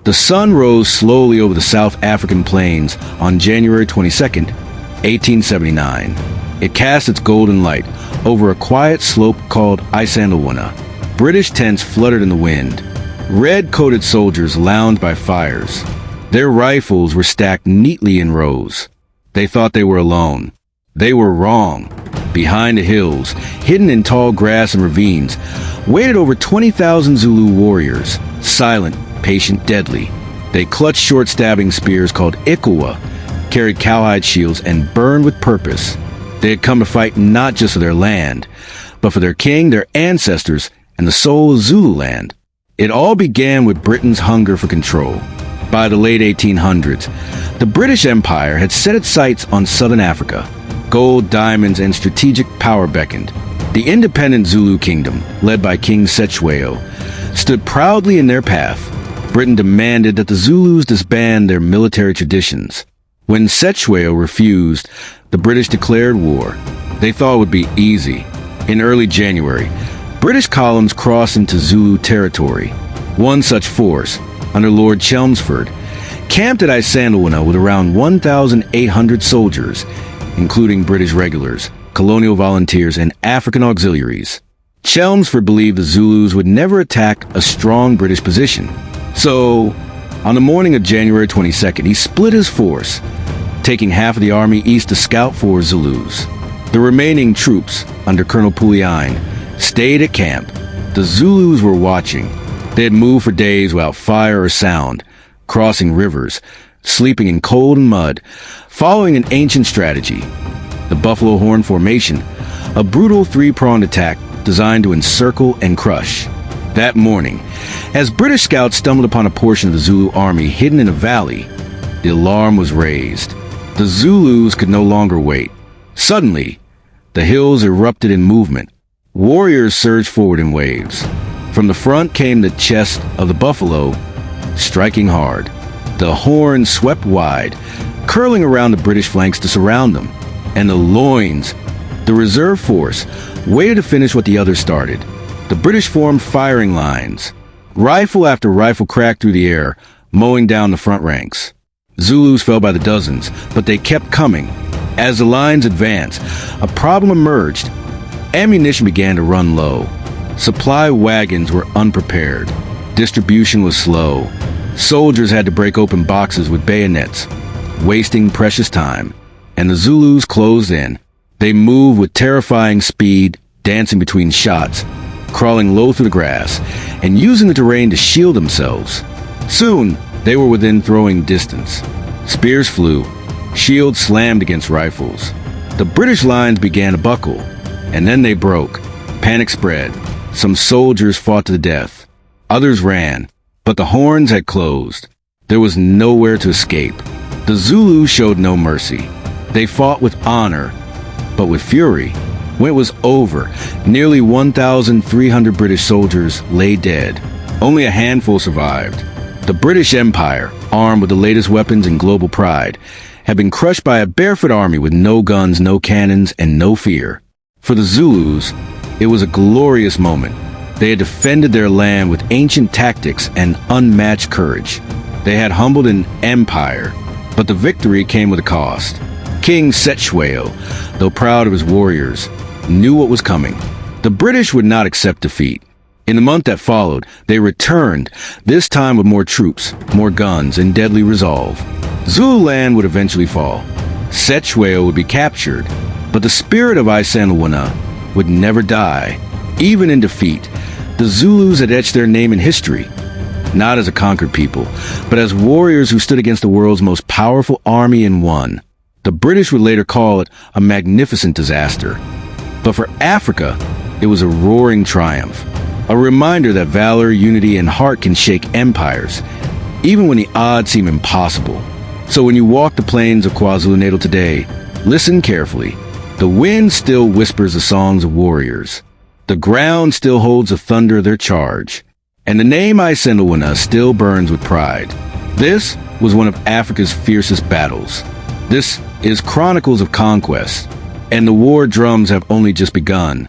The sun rose slowly over the South African plains on January 22nd, 1879. It cast its golden light over a quiet slope called Isandlwana. British tents fluttered in the wind. Red-coated soldiers lounged by fires. Their rifles were stacked neatly in rows. They thought they were alone. They were wrong. Behind the hills, hidden in tall grass and ravines, waited over 20,000 Zulu warriors, silent, patient, deadly. They clutched short-stabbing spears called ikawa, carried cowhide shields, and burned with purpose. They had come to fight not just for their land, but for their king, their ancestors, and the soul of Zululand. It all began with Britain's hunger for control. By the late 1800s, the British Empire had set its sights on southern Africa. Gold, diamonds, and strategic power beckoned. The independent Zulu kingdom, led by King Cetshwayo, stood proudly in their path. Britain demanded that the Zulus disband their military traditions. When Cetshwayo refused, the British declared war. They thought it would be easy. In early January, British columns crossed into Zulu territory. One such force, under Lord Chelmsford, camped at Isandlwana with around 1,800 soldiers, including British regulars, colonial volunteers, and African auxiliaries. Chelmsford believed the Zulus would never attack a strong British position. So, on the morning of January 22nd, he split his force, taking half of the army east to scout for Zulus. The remaining troops, under Colonel Puliane, stayed at camp. The Zulus were watching. They had moved for days without fire or sound, crossing rivers, sleeping in cold and mud, following an ancient strategy, the buffalo horn formation, a brutal three-pronged attack designed to encircle and crush. That morning, as British scouts stumbled upon a portion of the Zulu army hidden in a valley, the alarm was raised. The Zulus could no longer wait. Suddenly, the hills erupted in movement. Warriors surged forward in waves. From the front came the chest of the buffalo, striking hard. The horns swept wide, curling around the British flanks to surround them. And the loins, the reserve force, waited to finish what the others started. The British formed firing lines. Rifle after rifle cracked through the air, mowing down the front ranks. Zulus fell by the dozens, but they kept coming. As the lines advanced, a problem emerged. Ammunition began to run low. Supply wagons were unprepared. Distribution was slow. Soldiers had to break open boxes with bayonets, wasting precious time. And the Zulus closed in. They moved with terrifying speed, dancing between shots, crawling low through the grass, and using the terrain to shield themselves. Soon, they were within throwing distance. Spears flew. Shields slammed against rifles. The British lines began to buckle, and then they broke. Panic spread. Some soldiers fought to the death. Others ran, but the horns had closed. There was nowhere to escape. The Zulus showed no mercy. They fought with honor, but with fury. When it was over, nearly 1,300 British soldiers lay dead. Only a handful survived. The British Empire, armed with the latest weapons and global pride, had been crushed by a barefoot army with no guns, no cannons, and no fear. For the Zulus, it was a glorious moment. They had defended their land with ancient tactics and unmatched courage. They had humbled an empire, but the victory came with a cost. King Cetshwayo, though proud of his warriors, knew what was coming. The British would not accept defeat. In the month that followed, they returned, this time with more troops, more guns, and deadly resolve. Zululand would eventually fall. Cetshwayo would be captured, but the spirit of Isandlwana would never die. Even in defeat, the Zulus had etched their name in history, not as a conquered people, but as warriors who stood against the world's most powerful army and won. The British would later call it a magnificent disaster. But for Africa, it was a roaring triumph, a reminder that valor, unity, and heart can shake empires, even when the odds seem impossible. So when you walk the plains of KwaZulu-Natal today, listen carefully. The wind still whispers the songs of warriors. The ground still holds the thunder of their charge. And the name Isandlwana still burns with pride. This was one of Africa's fiercest battles. This is Chronicles of Conquest, and the war drums have only just begun.